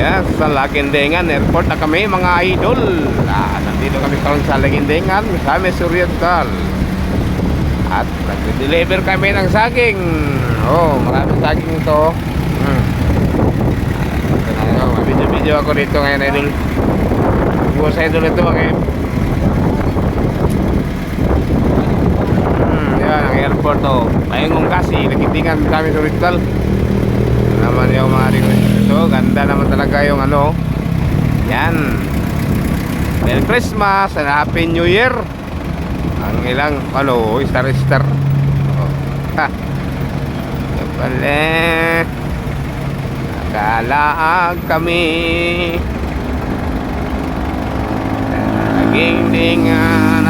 Yes, sa Laguindengan Airport na kami mga idol. Nandito kami karon sa Laguindengan, sa Oriental. At nag-deliver kami ng saging. Oh, maraming saging ito. Video ako dito ngayon idol. Buo sa idol ito okay. Yan ang airport oh. Mayroong kasi Laguindengan kami sa Oriental. Naman yung mga ito, ganda naman talaga yung ano. Yan. Merry Christmas and Happy New Year. Ang ilang ano, star. Oh. Ha. Yan pala. Nakalaag kami. Laguindengan.